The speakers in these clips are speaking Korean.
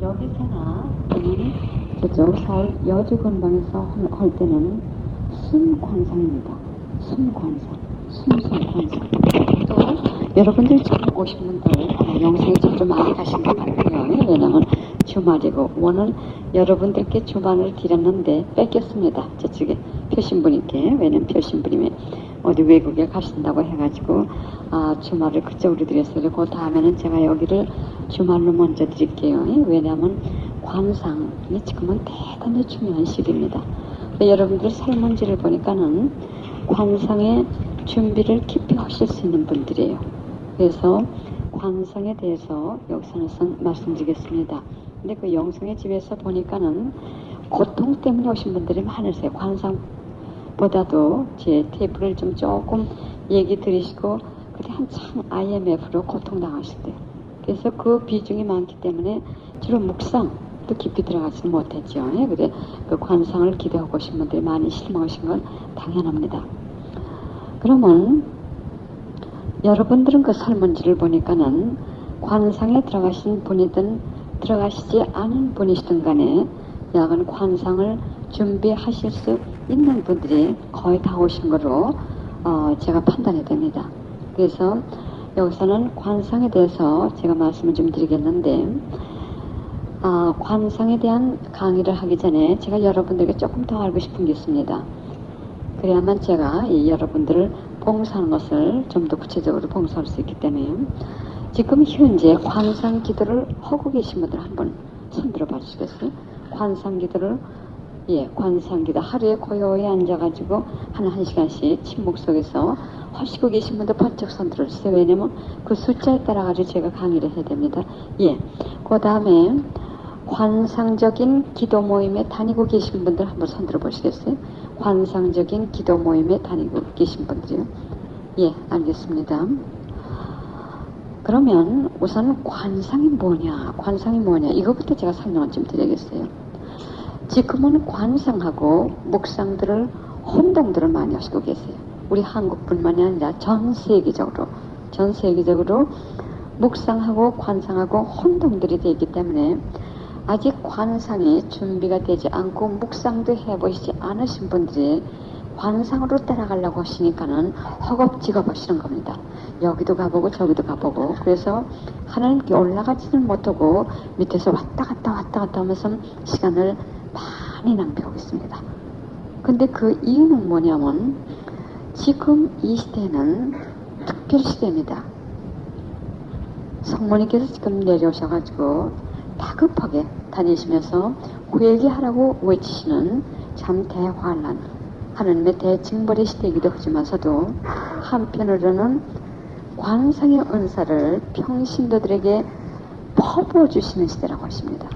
여기서나 저는 저쪽 서울 여주건방에서 할 때는 순관상입니다. 순관상, 순순관상. 또 여러분들 처음 오신 분들 영상에 좀 많이 가신 것 같아요. 왜냐면 주말이고 오늘 여러분들께 주말을 드렸는데 뺏겼습니다. 저쪽에 표신분님께. 왜냐면 표신분님이 어디 외국에 가신다고 해가지고 주말을 그쪽으로 드렸어요. 그 다음에는 제가 여기를 주말로 먼저 드릴게요. 왜냐하면 관상이 지금은 대단히 중요한 시기입니다. 여러분들 설문지를 보니까는 관상의 준비를 깊이 하실 수 있는 분들이에요. 그래서 관상에 대해서 여기서는 말씀드리겠습니다. 근데 그 영상의 집에서 보니까는 고통 때문에 오신 분들이 많으세요. 관상보다도 제 테이프를 좀 조금 얘기 들으시고 그때 한참 IMF로 고통당하실 때. 그래서 그 비중이 많기 때문에 주로 묵상도 깊이 들어가지는 못했죠. 그래 그 관상을 기대하고 오신 분들이 많이 실망하신 건 당연합니다. 그러면 여러분들은 그 설문지를 보니까는 관상에 들어가신 분이든 들어가시지 않은 분이시든 간에 약은 관상을 준비하실 수 있는 분들이 거의 다 오신 거로 제가 판단이 됩니다. 그래서 여기서는 관상에 대해서 제가 말씀을 좀 드리겠는데 관상에 대한 강의를 하기 전에 제가 여러분들에게 조금 더 알고 싶은 게 있습니다. 그래야만 제가 이 여러분들을 봉사하는 것을 좀 더 구체적으로 봉사할 수 있기 때문에 지금 현재 관상 기도를 하고 계신 분들 한번 손들어 봐 주시겠어요? 관상 기도를 관상 기도 하루에 고요히 앉아가지고 한 시간씩 침묵 속에서 하시고 계신 분들 번쩍 손들어 주세요. 왜냐면 그 숫자에 따라 가지고 제가 강의를 해야 됩니다. 그 다음에 관상적인 기도 모임에 다니고 계신 분들 한번 손들어 보시겠어요? 관상적인 기도 모임에 다니고 계신 분들이요. 알겠습니다. 그러면 우선 관상이 뭐냐, 이거부터 제가 설명을 좀 드리겠어요. 지금은 관상하고 묵상들을 혼동들을 많이 하시고 계세요. 우리 한국뿐만이 아니라 전 세계적으로 묵상하고 관상하고 혼동들이 되어 있기 때문에 아직 관상이 준비가 되지 않고 묵상도 해보시지 않으신 분들이 관상으로 따라가려고 하시니까는 허겁지겁 하시는 겁니다. 여기도 가보고 저기도 가보고. 그래서 하나님께 올라가지는 못하고 밑에서 왔다 갔다 하면서 시간을 많이 낭비하고 있습니다. 근데 그 이유는 뭐냐면 지금 이 시대는 특별 시대입니다. 성모님께서 지금 내려오셔가지고 다급하게 다니시면서 회개하라고 외치시는 참 대환란, 하나님의 대징벌의 시대이기도 하지만서도 한편으로는 관상의 은사를 평신도들에게 퍼부어주시는 시대라고 하십니다.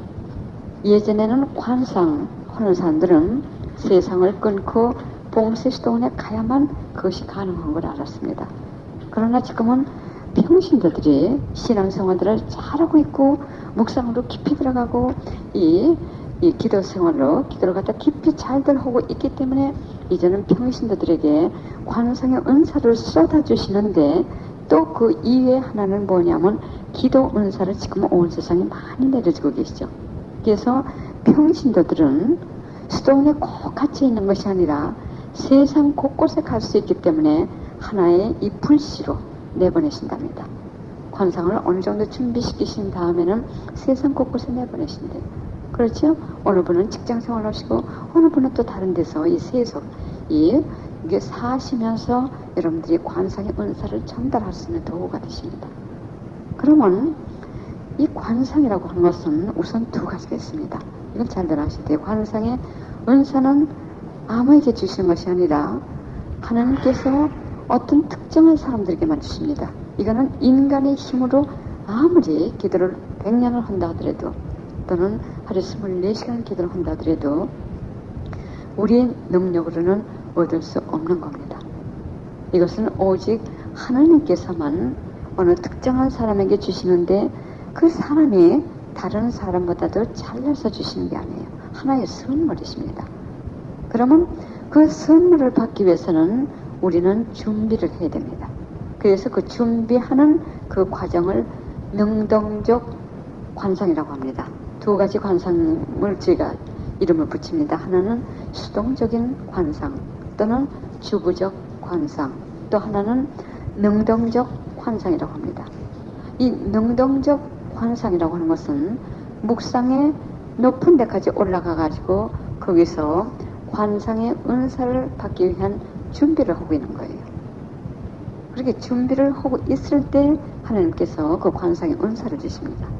예전에는 관상하는 사람들은 세상을 끊고 봉쇄시동원에 가야만 그것이 가능한 걸 알았습니다. 그러나 지금은 평신도들이 신앙생활들을 잘하고 있고 묵상으로 깊이 들어가고 이 기도를 갖다 깊이 잘들 하고 있기 때문에 이제는 평신도들에게 관상의 은사를 쏟아주시는데 또 그 이외에 하나는 뭐냐면 기도 은사를 지금 온 세상에 많이 내려주고 계시죠. 그래서 평신도들은 수도원에 꼭 갇혀 있는 것이 아니라 세상 곳곳에 갈 수 있기 때문에 하나의 이 불씨로 내보내신답니다. 관상을 어느 정도 준비시키신 다음에는 세상 곳곳에 내보내신대요. 그렇죠? 어느 분은 직장생활 하시고 어느 분은 또 다른 데서 이 세속 이게 사시면서 여러분들이 관상의 은사를 전달할 수 있는 도구가 되십니다. 그러면 이 관상이라고 하는 것은 우선 두 가지가 있습니다. 이걸 잘들 아셔야 돼요. 관상의 은사는 아무에게 주시는 것이 아니라 하나님께서 어떤 특정한 사람들에게만 주십니다. 이거는 인간의 힘으로 아무리 기도를 100년을 한다 하더라도 또는 하루 24시간 기도를 한다 하더라도 우리의 능력으로는 얻을 수 없는 겁니다. 이것은 오직 하나님께서만 어느 특정한 사람에게 주시는데 그 사람이 다른 사람보다도 잘나서 주시는 게 아니에요. 하나의 선물이십니다. 그러면 그 선물을 받기 위해서는 우리는 준비를 해야 됩니다. 그래서 그 준비하는 그 과정을 능동적 관상이라고 합니다. 두 가지 관상을 저희가 이름을 붙입니다. 하나는 수동적인 관상 또는 주부적 관상, 또 하나는 능동적 관상이라고 합니다. 이 능동적 관상이라고 하는 것은 묵상의 높은 데까지 올라가 가지고 거기서 관상의 은사를 받기 위한 준비를 하고 있는 거예요. 그렇게 준비를 하고 있을 때 하나님께서 그 관상의 은사를 주십니다.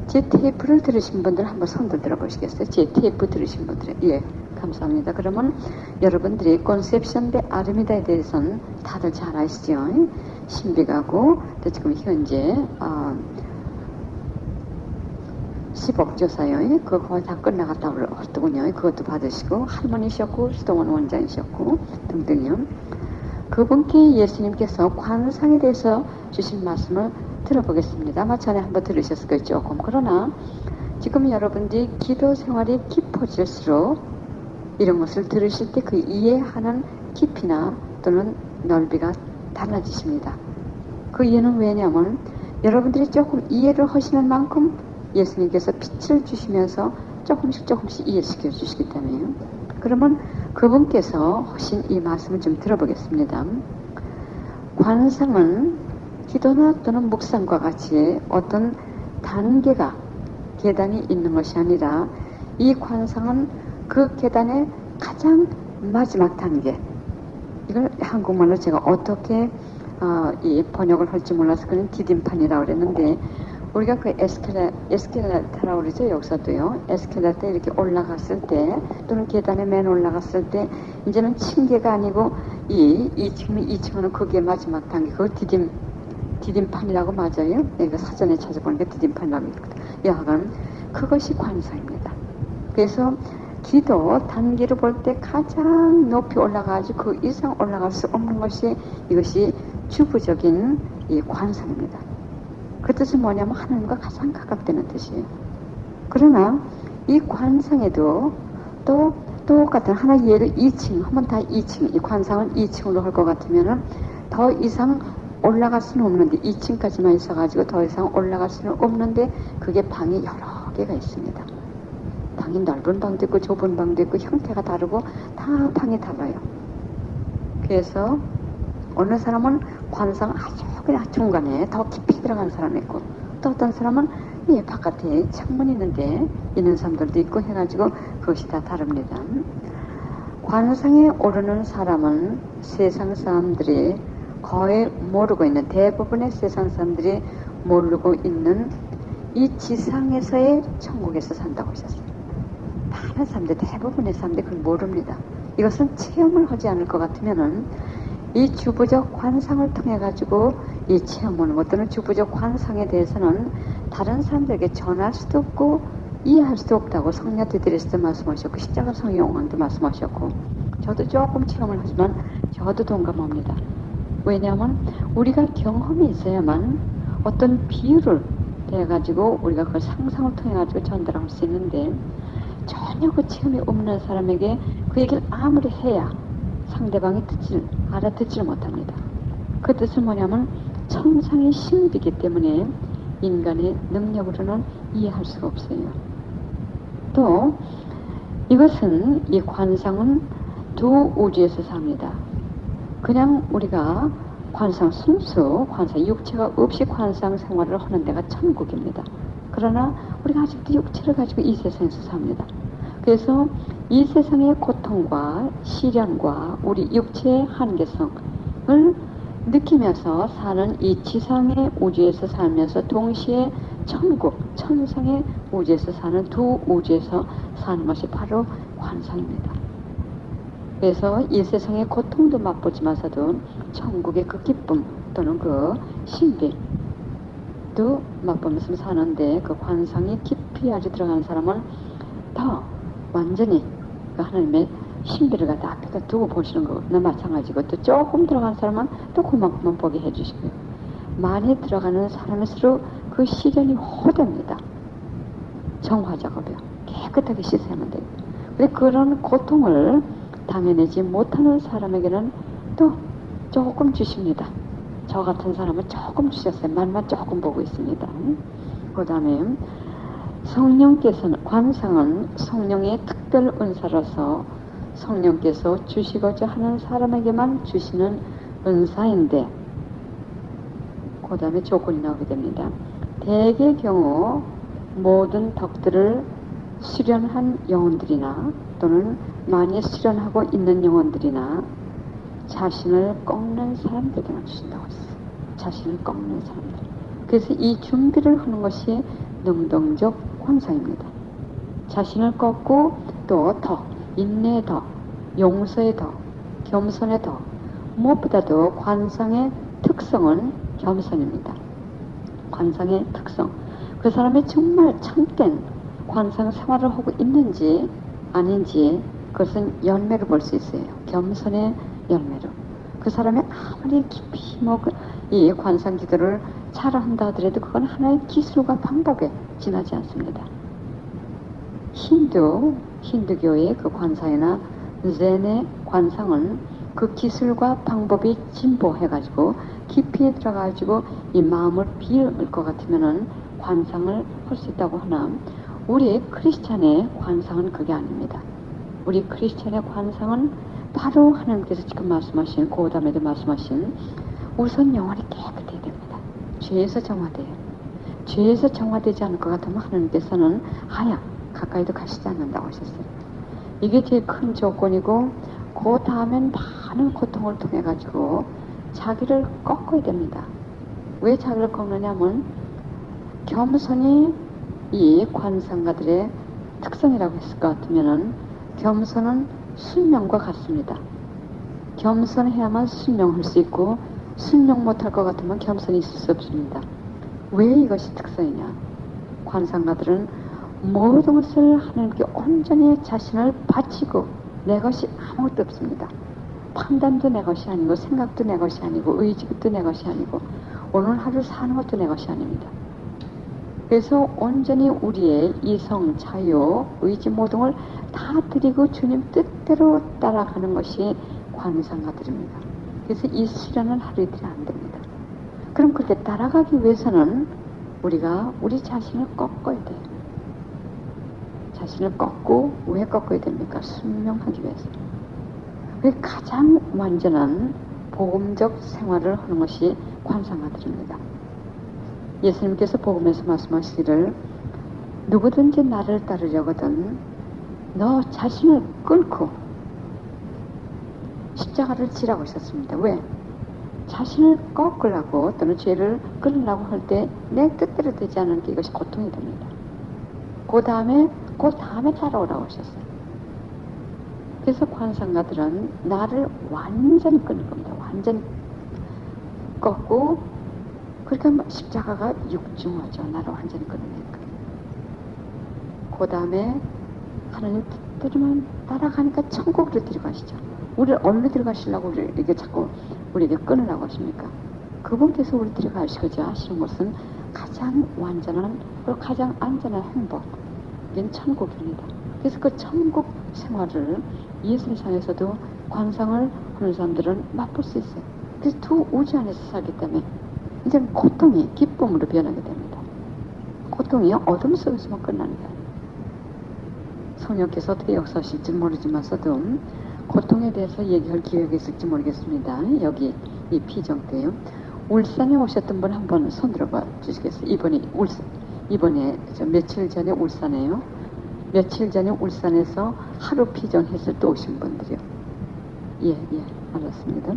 제 테이프를 들으신 분들 한번 손들 들어보시겠어요? 제 테이프 들으신 분들. 예, 감사합니다. 그러면 여러분들이 콘셉션 대 아르미다에 대해서는 다들 잘 아시죠? 신비가고 또 지금 현재 10억 조사요. 그거 거의 다 끝나갔다고 하더군요. 그것도 받으시고 할머니셨고 수동원 원장이셨고 등등요. 그분께 예수님께서 관상에 대해서 주신 말씀을 들어보겠습니다. 아마 전에 한번 들으셨을 거예요. 조금. 그러나 지금 여러분들이 기도 생활이 깊어질수록 이런 것을 들으실 때 그 이해하는 깊이나 또는 넓이가 달라지십니다. 그 이유는 왜냐하면 여러분들이 조금 이해를 하시는 만큼 예수님께서 빛을 주시면서 조금씩 이해시켜 주시기 때문에요. 그러면 그분께서 하신 이 말씀을 좀 들어보겠습니다. 관상은 기도나 또는 묵상과 같이 어떤 단계가 계단이 있는 것이 아니라 이 관상은 그 계단의 가장 마지막 단계. 이걸 한국말로 제가 어떻게 이 번역을 할지 몰라서 그냥 디딤판이라고 그랬는데 우리가 그 에스켈레타라고 그러죠. 여기서도요. 에스켈레타 이렇게 올라갔을 때 또는 계단에 맨 올라갔을 때 이제는 층계가 아니고 이 2층은 그게 마지막 단계. 그거 디딤판이라고 맞아요. 내가 사전에 찾아보니까 디딤판이라고 있거든. 여하간 그것이 관상입니다. 그래서 기도 단계를 볼 때 가장 높이 올라가가지고 그 이상 올라갈 수 없는 것이 이것이 주부적인 이 관상입니다. 그 뜻은 뭐냐면 하나님과 가장 가깝다는 뜻이에요. 그러나 이 관상에도 또 똑같은 하나 예를 2층 하면 다 2층 이 관상은 2층으로 할 것 같으면은 더 이상 올라갈 수는 없는데 2층까지만 있어가지고 더 이상 올라갈 수는 없는데 그게 방이 여러 개가 있습니다. 방이 넓은 방도 있고 좁은 방도 있고 형태가 다르고 다 방이 달라요. 그래서 어느 사람은 관상 아주 그냥 중간에 더 깊이 들어간 사람이 있고 또 어떤 사람은 이 바깥에 창문이 있는 사람들도 있고 해가지고 그것이 다 다릅니다. 관상에 오르는 사람은 세상 사람들이 거의 모르고 있는 대부분의 세상 사람들이 모르고 있는 이 지상에서의 천국에서 산다고 하셨어요. 많은 사람들 대부분의 사람들이 그걸 모릅니다. 이것은 체험을 하지 않을 것 같으면은 이 주부적 관상을 통해 가지고 이 체험하는 것들은 주부적 관상에 대해서는 다른 사람들에게 전할 수도 없고 이해할 수도 없다고 성녀 디드리스도 말씀하셨고 십자가 성령왕도 말씀하셨고 저도 조금 체험을 하지만 저도 동감합니다. 왜냐하면 우리가 경험이 있어야만 어떤 비유를 해가지고 우리가 그걸 상상을 통해 가지고 전달할 수 있는데 전혀 그 체험이 없는 사람에게 그 얘기를 아무리 해야 상대방이 알아듣지를 못합니다. 그 뜻은 뭐냐면 천상의 신비이기 때문에 인간의 능력으로는 이해할 수가 없어요. 또 이것은 이 관상은 두 우주에서 삽니다. 그냥 우리가 순수 관상, 육체가 없이 관상 생활을 하는 데가 천국입니다. 그러나 우리가 아직도 육체를 가지고 이 세상에서 삽니다. 그래서 이 세상의 고통과 시련과 우리 육체의 한계성을 느끼면서 사는 이 지상의 우주에서 살면서 동시에 천상의 우주에서 사는 두 우주에서 사는 것이 바로 관상입니다. 그래서 이 세상의 고통도 맛보지만서도 천국의 그 기쁨 또는 그 신비도 맛보면서 사는데 그 관상이 깊이 아주 들어가는 사람은 더 완전히 그 하나님의 신비를 갖다 앞에다 두고 보시는 것과 마찬가지고 또 조금 들어간 사람은 또 그만큼만 보게 해주시고요. 많이 들어가는 사람일수록 그 시련이 호됩니다. 정화 작업이요. 깨끗하게 씻어야만 돼요. 근데 그런 고통을 당해내지 못하는 사람에게는 또 조금 주십니다. 저 같은 사람은 조금 주셨어요. 말만 조금 보고 있습니다. 그 다음에 성령께서는, 관상은 성령의 특별 은사로서 성령께서 주시고자 하는 사람에게만 주시는 은사인데, 그 다음에 조건이 나오게 됩니다. 대개의 경우 모든 덕들을 수련한 영혼들이나 또는 많이 수련하고 있는 영혼들이나 자신을 꺾는 사람들에게만 주신다고 했어요. 자신을 꺾는 사람들. 그래서 이 준비를 하는 것이 능동적 관상입니다. 자신을 꺾고 또 더, 인내의 더, 용서의 더, 겸손의 더, 무엇보다도 관상의 특성은 겸손입니다. 관상의 특성. 그 사람이 정말 참된 관상 생활을 하고 있는지 아닌지 그것은 열매로 볼 수 있어요. 겸손의 열매로. 그 사람이 아무리 깊이 이 관상 기도를 잘한다 하더라도 그건 하나의 기술과 방법에 지나지 않습니다. 힌두교의 그 관상이나 젠의 관상은 그 기술과 방법이 진보해가지고 깊이 들어가지고 이 마음을 비울 것 같으면은 관상을 할 수 있다고 하나, 우리 크리스찬의 관상은 그게 아닙니다. 우리 크리스찬의 관상은 바로 하나님께서 지금 말씀하신, 그 다음에도 말씀하신, 우선 영혼이 깨끗해야 됩니다. 죄에서 정화돼요. 죄에서 정화되지 않을 것 같으면 하나님께서는 가까이도 가시지 않는다고 하셨어요. 이게 제일 큰 조건이고, 그 다음엔 많은 고통을 통해 가지고 자기를 꺾어야 됩니다. 왜 자기를 꺾느냐면 겸손이 이 관상가들의 특성이라고 했을 것 같으면은, 겸손은 순명과 같습니다. 겸손해야만 순명할 수 있고, 순명 못할 것 같으면 겸손이 있을 수 없습니다. 왜 이것이 특성이냐? 관상가들은 모든 것을 하나님께 온전히 자신을 바치고, 내 것이 아무것도 없습니다. 판단도 내 것이 아니고, 생각도 내 것이 아니고, 의지도 내 것이 아니고, 오늘 하루 사는 것도 내 것이 아닙니다. 그래서 온전히 우리의 이성, 자유, 의지 모든 걸 다 드리고 주님 뜻대로 따라가는 것이 관상가들입니다. 그래서 이 수련은 하루 이틀이 안 됩니다. 그럼 그렇게 따라가기 위해서는 우리가 우리 자신을 꺾어야 돼요. 자신을 꺾고, 왜 꺾어야 됩니까? 순명하기 위해서. 가장 완전한 복음적 생활을 하는 것이 관상가들입니다. 예수님께서 복음에서 말씀하시기를, 누구든지 나를 따르려거든 너 자신을 끊고 십자가를 지라고 하셨습니다. 왜? 자신을 꺾으려고 또는 죄를 끊으려고 할 때 내 뜻대로 되지 않은 게 이것이 고통이 됩니다. 그 다음에 따라오라고 하셨어요. 그래서 관상가들은 나를 완전히 끊을 겁니다. 완전히 꺾고, 그러니까 십자가가 육중하죠. 나를 완전히 끊으니까. 그 다음에 하나님 뜻대로만 따라가니까 천국으로 들어가시죠. 우리를 어디로 들어가시려고 우리를 이렇게 자꾸 우리에게 끊으라고 하십니까? 그분께서 우리 들어가시고자 하시는 것은 가장 완전한, 그리고 가장 안전한 행복, 이건 천국입니다. 그래서 그 천국 생활을 이 세상에서도 관상을 하는 사람들은 맛볼 수 있어요. 그래서 두 우주 안에서 살기 때문에 이제는 고통이 기쁨으로 변하게 됩니다. 고통이 어둠 속에서만 끝나는 거예요. 성령께서 어떻게 역사하실지 모르지만서도 고통에 대해서 얘기할 기회가 있을지 모르겠습니다. 여기 이 피정 때요. 울산에 오셨던 분 한번 손 들어봐 주시겠어요? 이번에 며칠 전에 울산에요. 며칠 전에 울산에서 하루 피정했을 때 오신 분들이요. 예, 알았습니다.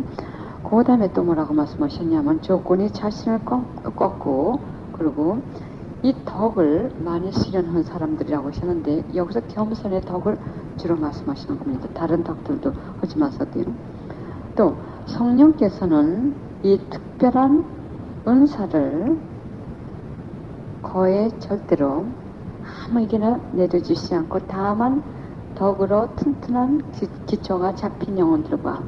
그 다음에 또 뭐라고 말씀하셨냐면, 조건이 자신을 꺾고, 그리고 이 덕을 많이 수련한 사람들이라고 하셨는데, 여기서 겸손의 덕을 주로 말씀하시는 겁니다. 다른 덕들도 하지만서도요. 또 성령께서는 이 특별한 은사를 거의 절대로 아무에게나 내려주시지 않고, 다만 덕으로 튼튼한 기초가 잡힌 영혼들과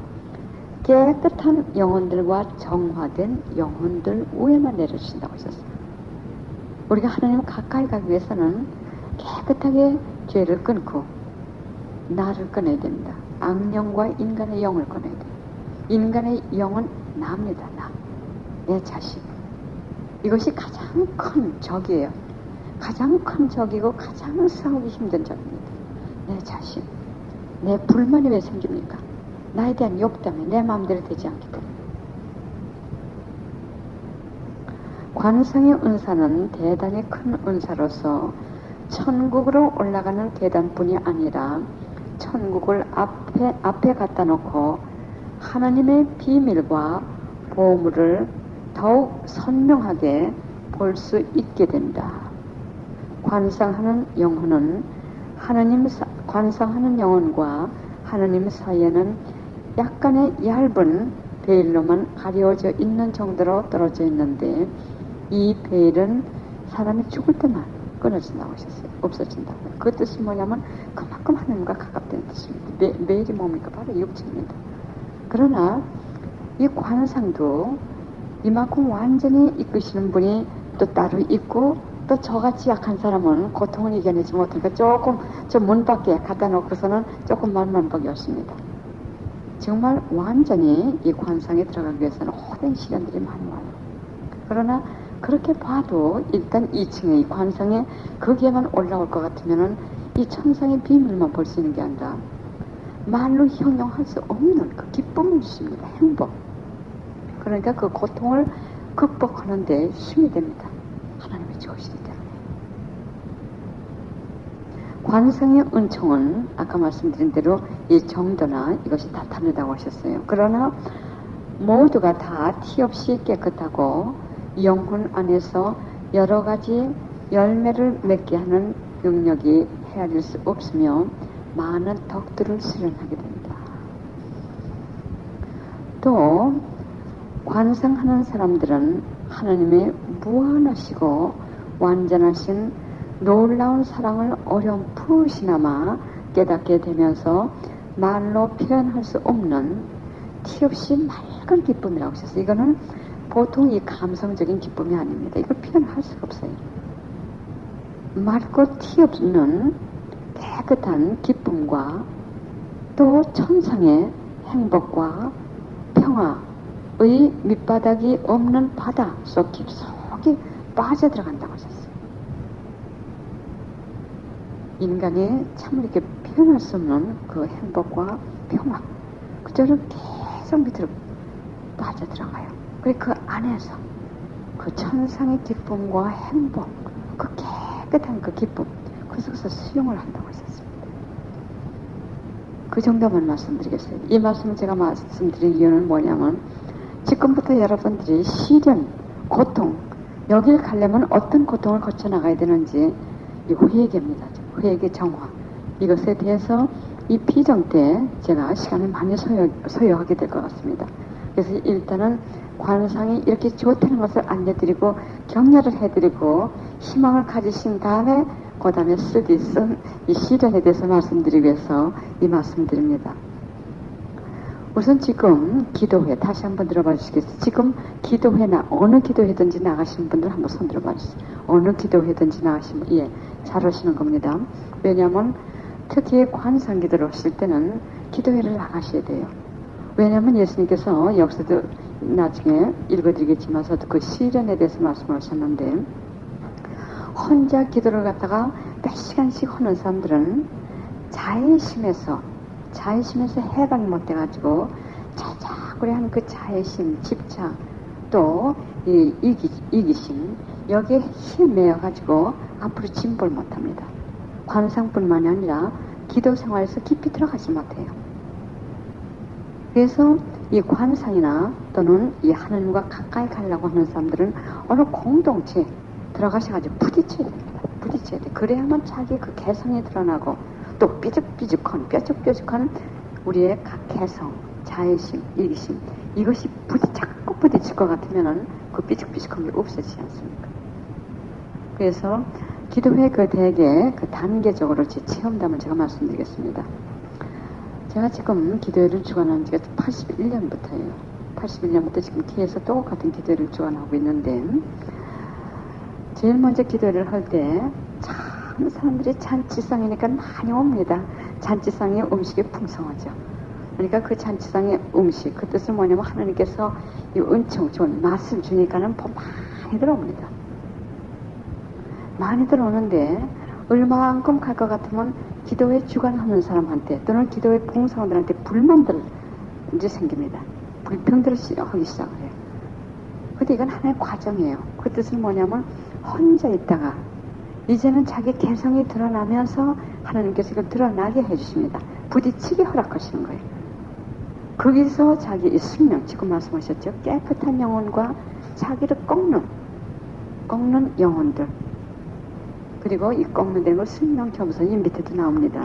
깨끗한 영혼들과 정화된 영혼들 위에만 내려주신다고 하셨어요. 우리가 하나님 가까이 가기 위해서는 깨끗하게 죄를 끊고 나를 꺼내야 됩니다. 악령과 인간의 영을 꺼내야 돼요. 인간의 영은 나입니다. 나. 내 자식. 이것이 가장 큰 적이에요. 가장 큰 적이고 가장 싸우기 힘든 적입니다. 내 자신, 내 불만이 왜 생깁니까? 나에 대한 욕 때문에, 내 마음대로 되지 않기 때문에. 관상의 은사는 대단히 큰 은사로서 천국으로 올라가는 계단뿐이 아니라 천국을 앞에 갖다 놓고 하나님의 비밀과 보물을 더욱 선명하게 볼 수 있게 된다. 관상하는 영혼은 관상하는 영혼과 하나님 사이에는 약간의 얇은 베일로만 가려져 있는 정도로 떨어져 있는데, 이 베일은 사람이 죽을 때만 끊어진다고 하셨어요. 없어진다고. 그 뜻이 뭐냐면 그만큼 하나님과 가깝다는 뜻입니다. 베일이 뭡니까? 바로 육체입니다. 그러나 이 관상도 이만큼 완전히 이끄시는 분이 또 따로 있고, 또 저같이 약한 사람은 고통을 이겨내지 못하니까 조금 저 문 밖에 갖다 놓고서는 조금 말만 보기 없습니다. 정말 완전히 이 관상에 들어가기 위해서는 오랜 시간들이 많이 와요. 그러나 그렇게 봐도 일단 2층에 이 관상에 거기에만 올라올 것 같으면은 이 천상의 비밀만 볼 수 있는 게 아니라 말로 형용할 수 없는 그 기쁨을 주십니다. 행복. 그러니까 그 고통을 극복하는 데 힘이 됩니다. 하나님의 좋으시기 때문에. 관상의 은총은 아까 말씀드린 대로 이 정도나 이것이 다 다르다고 하셨어요. 그러나 모두가 다 티 없이 깨끗하고 영혼 안에서 여러 가지 열매를 맺게 하는 능력이 헤아릴 수 없으며 많은 덕들을 수련하게 됩니다. 또 관상하는 사람들은 하나님의 무한하시고 완전하신 놀라운 사랑을 어렴풋이나마 깨닫게 되면서 말로 표현할 수 없는 티 없이 맑은 기쁨이라고 하셨어요. 이거는 보통 이 감성적인 기쁨이 아닙니다. 이걸 표현할 수가 없어요. 맑고 티 없는 깨끗한 기쁨과 또 천상의 행복과 평화의 밑바닥이 없는 바다 속 깊숙이 빠져들어간다고 하셨어요. 인간이 참 이렇게 표현할 수 없는 그 행복과 평화, 그저는 계속 밑으로 빠져들어가요. 그리고 그 안에서 그 천상의 기쁨과 행복, 그 깨끗한 그 기쁨, 그 속에서 수용을 한다고 하셨습니다. 그 정도만 말씀드리겠어요. 이 말씀을 제가 말씀드린 이유는 뭐냐면, 지금부터 여러분들이 시련, 고통, 여길 가려면 어떤 고통을 거쳐나가야 되는지, 이 회개입니다. 회개 정화. 이것에 대해서 이 피정 때 제가 시간을 많이 소요하게 될 것 같습니다. 그래서 일단은 관상이 이렇게 좋다는 것을 알려드리고 격려를 해드리고 희망을 가지신 다음에 그 다음에 쓴 이 시련에 대해서 말씀드리기 위해서 이 말씀드립니다. 우선 지금 기도회 다시 한번 들어봐 주시겠어요? 지금 기도회나 어느 기도회든지 나가시는 분들 한번 손 들어봐 주세요. 어느 기도회든지 나가시면 잘 오시는 겁니다. 왜냐하면 특히 관상 기도를 하실 때는 기도회를 나가셔야 돼요. 왜냐하면 예수님께서 여기서도 나중에 읽어드리겠지만서도 그 시련에 대해서 말씀하셨는데, 혼자 기도를 갖다가 몇 시간씩 하는 사람들은 자애심에서 해방이 못 돼가지고 자작으로 하는 그 자애심, 집착, 또 이 이기심, 여기에 힘매여가지고 앞으로 진보를 못합니다. 관상뿐만이 아니라 기도 생활에서 깊이 들어가지 못해요. 그래서 이 관상이나 또는 이 하나님과 가까이 가려고 하는 사람들은 어느 공동체에 들어가셔가지고 부딪혀야 됩니다. 부딪혀야 돼. 그래야만 자기 그 개성이 드러나고 또 뾰족뾰족한 뾰족뾰족한 우리의 각 개성, 자애심, 이기심, 이것이 자꾸 부딪힐 것 같으면은 그 뾰족뾰족한 게 없어지지 않습니까? 그래서 기도회 그 대개 그 단계적으로 제 체험담을 제가 말씀드리겠습니다. 제가 지금 기도회를 주관한 지가 81년부터예요. 81년부터 지금 키에서 똑같은 기도회를 주관하고 있는데, 제일 먼저 기도회를 할 때 참 사람들이 잔치상이니까 많이 옵니다. 잔치상의 음식이 풍성하죠. 그러니까 그 잔치상의 음식, 그 뜻은 뭐냐면 하나님께서 이 은총, 좋은 맛을 주니까는 더 많이 들어옵니다. 많이들 오는데 얼마만큼 갈 것 같으면 기도회 주관하는 사람한테 또는 기도회 봉사원들한테 불만들 이제 생깁니다. 불평들을 하기 시작을 해요. 근데 이건 하나의 과정이에요. 그 뜻은 뭐냐면 혼자 있다가 이제는 자기 개성이 드러나면서 하나님께서 이걸 드러나게 해주십니다. 부딪히게 허락하시는 거예요. 거기서 자기 이 숙명, 지금 말씀하셨죠. 깨끗한 영혼과 자기를 꺾는 영혼들. 그리고 이 꺾는 걸 숙명 겸손이 밑에도 나옵니다.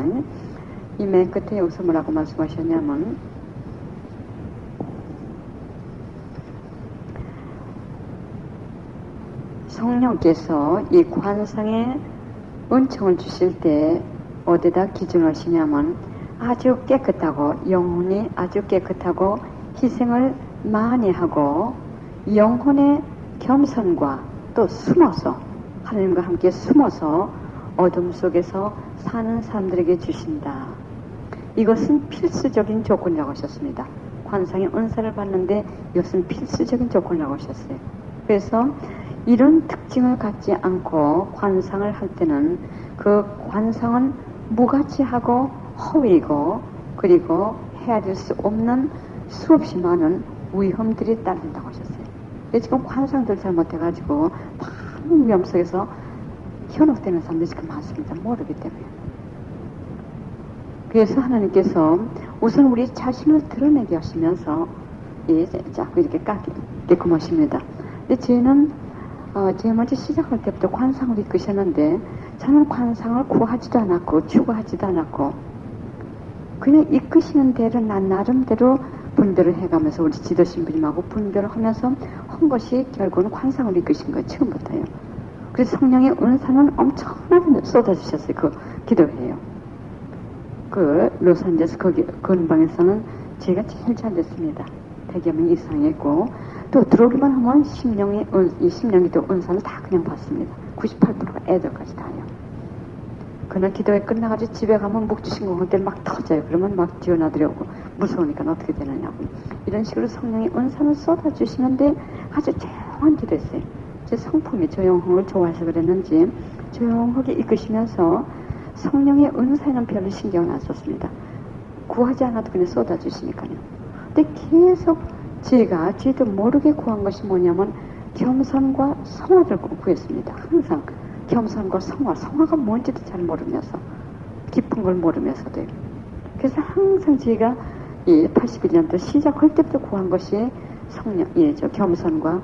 이 맨 끝에 여기서 뭐라고 말씀하셨냐면 성령께서 이 관상에 은총을 주실 때 어디다 기준하시냐면 아주 깨끗하고 영혼이 아주 깨끗하고 희생을 많이 하고 영혼의 겸손과 또 숨어서 하나님과 함께 숨어서 어둠 속에서 사는 사람들에게 주신다. 이것은 필수적인 조건이라고 하셨습니다. 관상의 은사를 받는데 이것은 필수적인 조건이라고 하셨어요. 그래서 이런 특징을 갖지 않고 관상을 할 때는 그 관상은 무가치하고 허위이고 그리고 헤아릴 수 없는 수없이 많은 위험들이 따른다고 하셨어요. 지금 관상들 잘못해가지고 많은 위험 속에서 현혹되는 사람들이 지금 많습니다. 모르기 때문에. 그래서 하나님께서 우선 우리 자신을 드러내게 하시면서 자꾸 이렇게 깎게끔 하십니다. 근데 저희는 제일 먼저 시작할 때부터 관상을 이끄셨는데 저는 관상을 구하지도 않았고 추구하지도 않았고 그냥 이끄시는 대로 난 나름대로 분별을 해가면서 우리 지도신부님하고 분별을 하면서 한 것이 결국은 관상을 이끄신 거예요. 처음부터요. 그래서 성령의 은사는 엄청나게 쏟아주셨어요. 그 기도회에요. 그 로스앤젤레스 거기 근방에서는 제가 제일 잘 됐습니다. 100여 명 이상이었고 또 들어오기만 하면 심령이 또 은사는 다 그냥 받습니다. 98%가 애들까지 다요. 그날 기도회 끝나가지고 집에 가면 묵주신공할 때 막 터져요. 그러면 막 뛰어나들려고 무서우니까 어떻게 되느냐고. 이런 식으로 성령의 은사는 쏟아주시는데 아주 조용한 기도였어요. 제 성품이 조용한 좋아해서 그랬는지 조용하게 이끄시면서 성령의 은사에는 별로 신경을 안 썼습니다. 구하지 않아도 그냥 쏟아주시니까요. 근데 계속 제가 저도 모르게 구한 것이 뭐냐면 겸손과 성화를 구했습니다. 항상 겸손과 성화가 뭔지도 잘 모르면서 깊은 걸 모르면서도요. 그래서 항상 제가 이 81년도 시작할 때부터 구한 것이 겸손과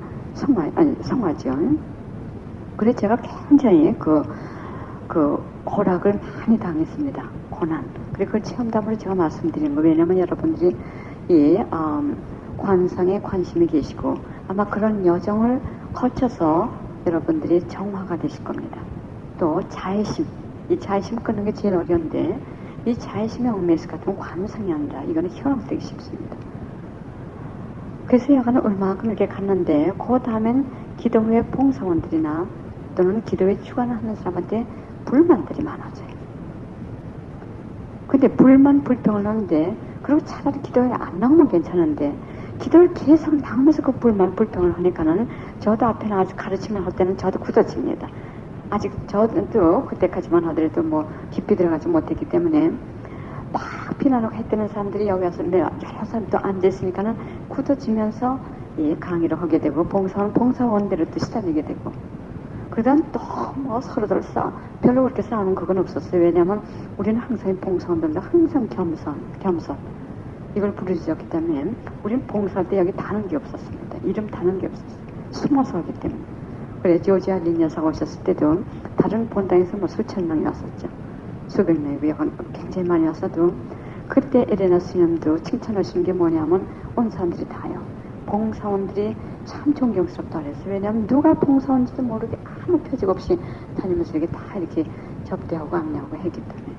성화죠. 그래서 제가 굉장히 그 고락을 많이 당했습니다. 고난. 그리고 그 체험담으로 제가 말씀드린 거. 왜냐면 여러분들이 관상에 관심이 계시고 아마 그런 여정을 거쳐서 여러분들이 정화가 되실 겁니다. 또 자애심. 이 자애심 끊는 게 제일 어려운데 이 자애심의 얽매스 같은 관상이 아니라 이거는 현혹되기 쉽습니다. 그래서 여가는 얼마만큼 이렇게 갔는데 그 다음엔 기도회 봉사원들이나 또는 기도회 주관하는 사람한테 불만들이 많아져요. 근데 불평을 하는데 그리고 차라리 기도회 안 나오면 괜찮은데 기도를 계속 나오면서 그 불평을 하니까는 저도 앞에 나와서 가르치면 할 때는 저도 굳어집니다. 아직 저도 그때까지만 하더라도 뭐 깊이 들어가지 못했기 때문에 막 비난하고 했다는 사람들이 여기 와서 여러 사람도 앉아있으니까는 굳어지면서 강의를 하게 되고 봉사원대로 또 시달리게 되고 그러다 또 뭐 서로들 별로 그렇게 싸우는 그건 없었어요. 왜냐하면 우리는 항상 봉사원들도 항상 겸손 이걸 부르짖었기 때문에 우리는 봉사할 때 여기 다는 게 없었습니다. 이름 다는 게 없었어요. 숨어서 하기 때문에. 그래 조지아 린 여사가 오셨을 때도 다른 본당에서 뭐 수천 명이 왔었죠. 수백 명이 굉장히 많이 왔어도 그때 에레나 스님도 칭찬하시는 게 뭐냐면 온 사람들이 다요. 봉사원들이 참 존경스럽다 그랬어요. 왜냐하면 누가 봉사원인지도 모르게 아무 표적 없이 다니면서 이렇게 접대하고 안내하고 했기 때문에.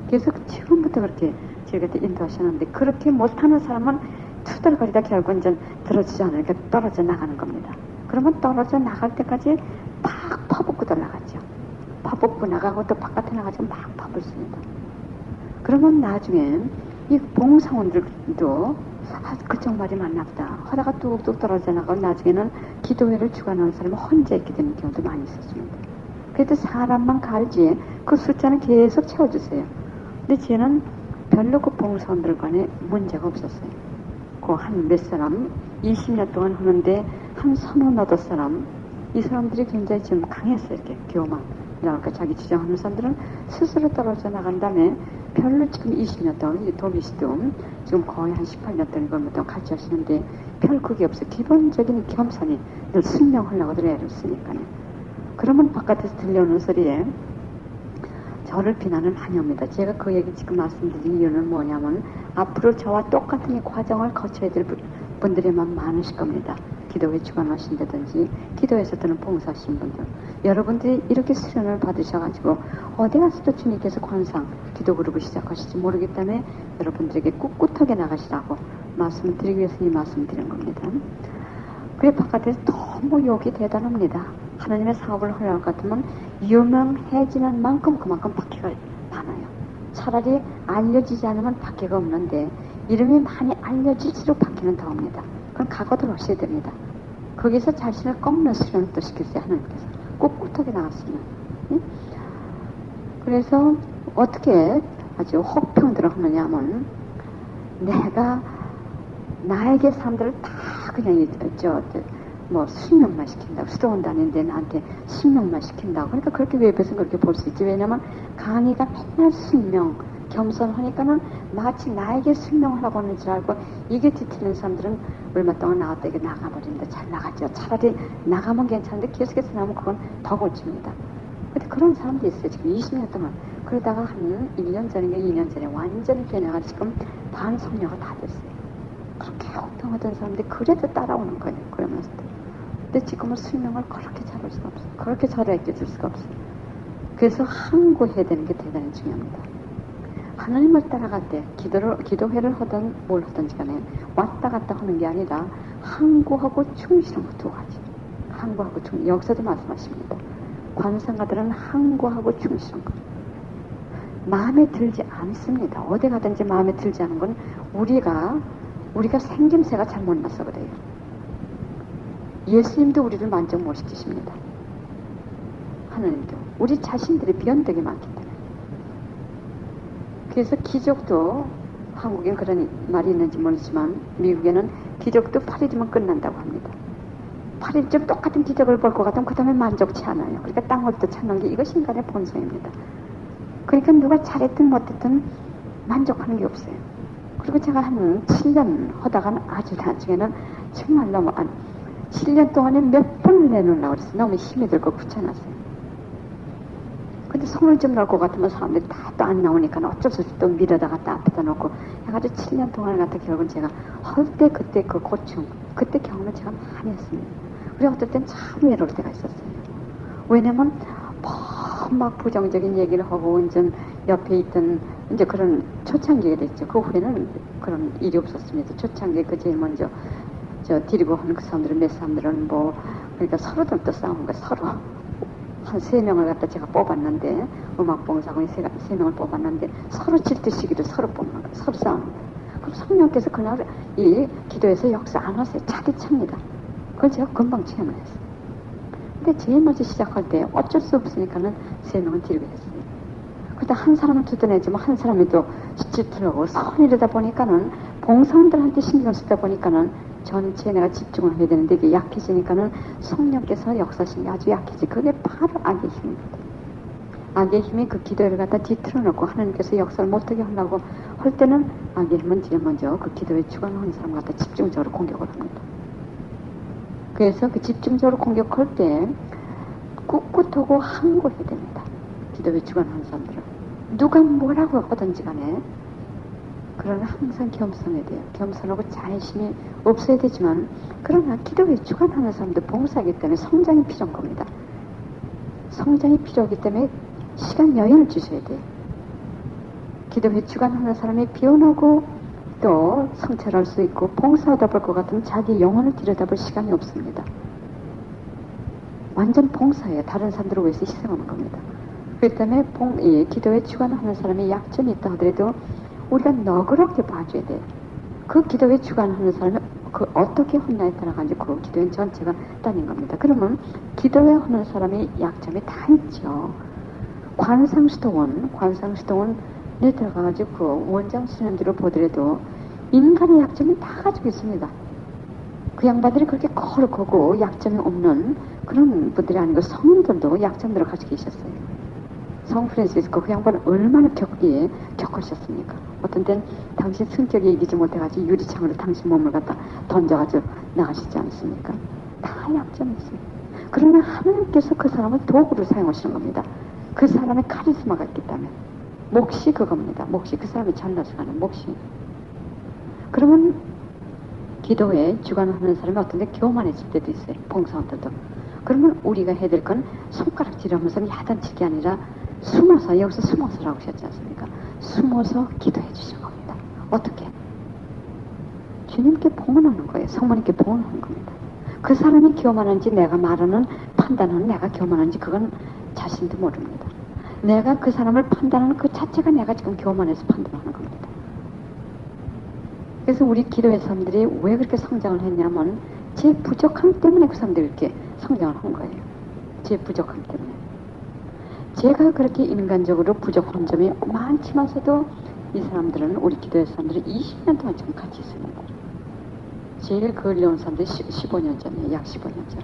그래서 처음부터 그렇게 저희한테 인도하셨는데 그렇게 못하는 사람은 투덜거리다 결국 이제 들어지지 않으니까 떨어져 나가는 겁니다. 그러면 떨어져 나갈 때까지 막 파붓고 나가죠. 파붓고 나가고 또 바깥에 나가지고 막 파붓습니다. 그러면 나중에 이 봉사원들도 그쪽 말이 맞나 보다 하다가 뚝뚝 떨어져 나가고 나중에는 기도회를 주관하는 사람이 혼자 있게 되는 경우도 많이 있었습니다. 그래도 사람만 갈지 그 숫자는 계속 채워주세요. 근데 쟤는 별로 그 봉사원들 간에 문제가 없었어요. 그 한 몇 사람 20년 동안 하는데 한 서너 너덟 사람, 이 사람들이 굉장히 지금 강했어요. 이렇게 교만, 그러니까 자기 주장하는 사람들은 스스로 떨어져 나간 다음에 별로 지금 20년 동안, 이 도미 씨도 지금 거의 한 18년 동안 이걸 뭐 같이 하시는데 별 그게 없어요. 기본적인 겸손이 늘 순명하려고 애를 쓰니까요. 그러면 바깥에서 들려오는 소리에 저를 비난을 많이 합니다. 제가 그 얘기 지금 말씀드린 이유는 뭐냐면 앞으로 저와 똑같은 이 과정을 거쳐야 될 분들이만 많으실 겁니다. 기도회 주관하신다든지 기도에서 드는 봉사하신 분들, 여러분들이 이렇게 수련을 받으셔가지고 어디 가서도 주님께서 관상 기도 그룹을 시작하실지 모르기 때문에 여러분들에게 꿋꿋하게 나가시라고 말씀을 드리기 위해서 이 말씀을 드린 겁니다. 그래 바깥에서 너무 욕이 대단합니다. 하나님의 사업을 하려고 같으면 유명해지는 만큼 그만큼 박해가 많아요. 차라리 알려지지 않으면 박해가 없는데 이름이 많이 알려질수록 박해는 더 옵니다. 그럼 각오들 하셔야 됩니다. 거기서 자신을 꺾는 수련을 또 시키세요. 하나님께서 꿋꿋하게 나갔으면. 응? 그래서 어떻게 아주 혹평들을 하느냐 하면 내가 나에게 사람들을 다 그냥 뭐 순명만 시킨다고, 수도원 다니는데 나한테 순명만 시킨다고. 그러니까 그렇게 웹에서 그렇게 볼 수 있지. 왜냐면 강의가 맨날 순명, 겸손하니까는 마치 나에게 순명하라고 하는 줄 알고 이게 뒤틀린 사람들은 얼마 동안 나왔다 이게 나가버린다. 잘 나가죠. 차라리 나가면 괜찮은데 계속해서 나오면 그건 더 고칩니다. 근데 그런 사람도 있어요. 지금 20년 동안. 그러다가 한 1년 전인가 2년 전에 완전히 변해가 지금 반성녀가 다 됐어요. 그렇게 혹평하던 사람들이 그래도 따라오는 거예요. 그러면서. 근데 지금은 수명을 그렇게 잡을 수가 없어요. 그렇게 잘하게 줄 수가 없어요. 그래서 항구해야 되는 게 대단히 중요합니다. 하나님을 따라갈 때 기도회를 하든 뭘 하든지 간에 왔다 갔다 하는 게 아니라 항구하고 충실한 거 두 가지. 항구하고 충실. 여기서도 말씀하십니다. 관상가들은 항구하고 충실한 거. 마음에 들지 않습니다. 어디 가든지 마음에 들지 않은 건 우리가 생김새가 잘못 나서 그래요. 예수님도 우리를 만족 못 시키십니다. 하나님도. 우리 자신들이 변덕이 많기 때문에. 그래서 기적도, 한국엔 그런 말이 있는지 모르지만 미국에는 기적도 8일이면 끝난다고 합니다. 8일쯤 똑같은 기적을 볼 것 같으면 그 다음에 만족치 않아요. 그러니까 땅을 또 찾는 게 이것이 인간의 본성입니다. 그러니까 누가 잘했든 못했든 만족하는 게 없어요. 그리고 제가 한 7년 하다가는 아주 나중에는 정말 너무 7년 동안에 몇 번을 내놓으려고 그랬어요. 너무 힘이 들고 귀찮았어요. 근데 손을 좀 넣을 것 같으면 사람들이 다 또 안 나오니까 어쩔 수 없이 또 밀어다가 또 앞에다 놓고 해가지고 7년 동안 갖다 결국은 제가 할 때 그때 그 고충, 그때 경험을 제가 많이 했습니다. 그리고 어떨 땐 참 외로울 때가 있었어요. 왜냐면 막 부정적인 얘기를 하고 이제 옆에 있던 이제 그런 초창기가 됐죠. 그 후에는 그런 일이 없었습니다. 초창기에 그 제일 먼저 데리고 하는 그 사람들은 몇 사람들은 뭐 그러니까 서로들도 싸우는 거예요. 서로 한 3명을 갖다 제가 뽑았는데 음악봉사관이 3명을 뽑았는데 서로 질투시기를 서로 뽑는 거예요. 서로 싸우는 거예요. 그럼 성령께서 그날 이 기도에서 역사 안 하세요. 차디찹니다. 그걸 제가 금방 체험을 했어요. 근데 제일 먼저 시작할 때 어쩔 수 없으니까는 3명은 데리고 했어요. 그러다 한 사람은 두드내지만 한 사람이 또 질투하고 선이르다 보니까는 봉사원들한테 신경 쓰다 보니까는 전체 내가 집중을 해야 되는데 이게 약해지니까는 성령께서 역사하신 게 아주 약해지. 그게 바로 악의 힘입니다. 악의 힘이 그 기도를 갖다 뒤틀어놓고 하나님께서 역사를 못하게 하려고 할 때는 악의 힘은 제일 먼저 그 기도에 주관하는 사람 갖다 집중적으로 공격을 합니다. 그래서 그 집중적으로 공격할 때 꿋꿋하고 항구해야 됩니다. 기도에 주관하는 사람들은. 누가 뭐라고 하든지 간에 그러나 항상 겸손해야 돼요. 겸손하고 자애심이 없어야 되지만 그러나 기도에 주관하는 사람도 봉사하기 때문에 성장이 필요한 겁니다. 성장이 필요하기 때문에 시간 여유를 주셔야 돼요. 기도에 주관하는 사람이 비워나고 또 성찰할 수 있고 봉사하다 볼 것 같으면 자기 영혼을 들여다볼 시간이 없습니다. 완전 봉사예요. 다른 사람들을 위해서 희생하는 겁니다. 그렇기 때문에 기도에 주관하는 사람이 약점이 있다 하더라도 우리가 너그럽게 봐줘야 돼요. 그 기도에 주관하는 사람이 그 어떻게 혼나에 따라가지고 그 기도회 전체가 따진 겁니다. 그러면 기도회 하는 사람의 약점이 다 있죠. 관상수도원에 들어가가지고 그 원장 수련들을 보더라도 인간의 약점이 다 가지고 있습니다. 그 양반들이 그렇게 거룩하고 약점이 없는 그런 분들이 아니고 성인들도 약점들을 가지고 계셨어요. 성 프란시스코 그 양반은 얼마나 겪으셨습니까? 어떤 때는 당신 성격이 이기지 못해가지고 유리창으로 당신 몸을 갖다 던져가지고 나가시지 않습니까? 다 약점이 있어요. 그러나 하나님께서 그 사람을 도구로 사용하시는 겁니다. 그 사람의 카리스마가 있기 때문에. 몫이 그겁니다. 몫이 그 사람이 잘나서 가는 몫이. 그러면 기도에 주관하는 사람이 어떤 데 교만해질 때도 있어요. 봉사원들도. 그러면 우리가 해야 될 건 손가락질하면서 야단치기 게 아니라 숨어서, 여기서 숨어서라고 하셨지 않습니까? 숨어서 기도해 주시는 겁니다. 어떻게? 주님께 봉헌하는 거예요. 성모님께 봉헌하는 겁니다. 그 사람이 교만한지 내가 말하는 판단하는 내가 교만한지 그건 자신도 모릅니다. 내가 그 사람을 판단하는 그 자체가 내가 지금 교만해서 판단하는 겁니다. 그래서 우리 기도회 사람들이 왜 그렇게 성장을 했냐면 제 부족함 때문에 그 사람들이 이렇게 성장을 한 거예요. 제 부족함 때문에. 제가 그렇게 인간적으로 부족한 점이 많지만서도 이 사람들은 우리 기도회 사람들이 20년 동안 지금 같이 있습니다. 제일 걸려온 사람들이 15년 전에 약 15년 전.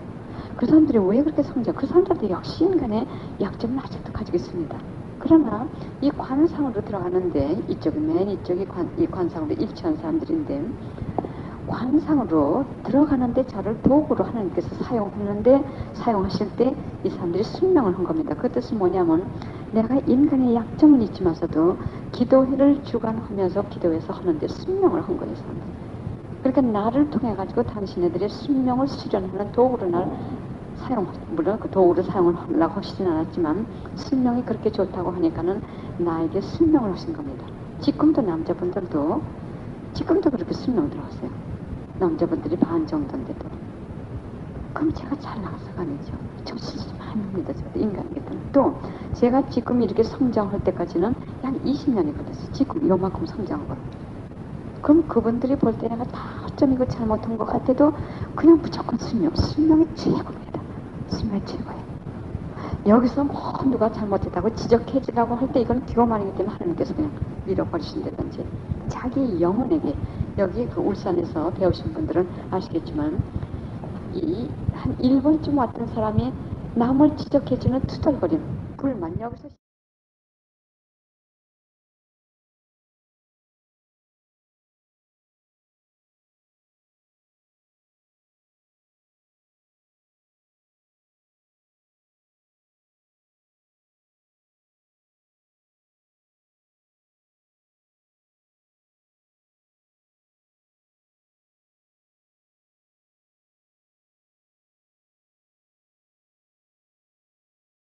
그 사람들이 왜 그렇게 성장? 그 사람들도 역시 인간의 약점을 아직도 가지고 있습니다. 그러나 이 관상으로 들어가는데 이쪽이 맨 이쪽이 이 관상으로 일치한 사람들인데 관상으로 들어가는데 저를 도구로 하나님께서 사용하실 때 이 사람들이 순명을 한 겁니다. 그 뜻은 뭐냐면 내가 인간의 약점은 있지만서도 기도회를 주관하면서 기도회에서 하는데 순명을 한 거예요. 사람들. 그러니까 나를 통해 가지고 당신네들의 순명을 수련하는 도구로 날 물론 그 도구를 사용을 하려고 하시진 않았지만 순명이 그렇게 좋다고 하니까는 나에게 순명을 하신 겁니다. 지금도 남자분들도 지금도 그렇게 순명 들어왔어요. 남자분들이 반 정도인데도. 그럼 제가 잘 나가서가 아니죠. 저 실수 많이 합니다. 저도 인간이거든요. 또 제가 지금 이렇게 성장할 때까지는 약 20년이 걸렸어요. 지금 요만큼 성장하고. 그럼 그분들이 볼 때 내가 다 어쩌면 잘못한 것 같아도 그냥 무조건 순명이 최고입니다. 순명이 최고예요. 여기서 뭐 누가 잘못했다고 지적해지라고 할 때 이건 교만이기 때문에 하나님께서 그냥 밀어버리신다든지 자기 영혼에게 여기 그 울산에서 배우신 분들은 아시겠지만 한 1번쯤 왔던 사람이 남을 지적해주는 투덜거림 불만 여기서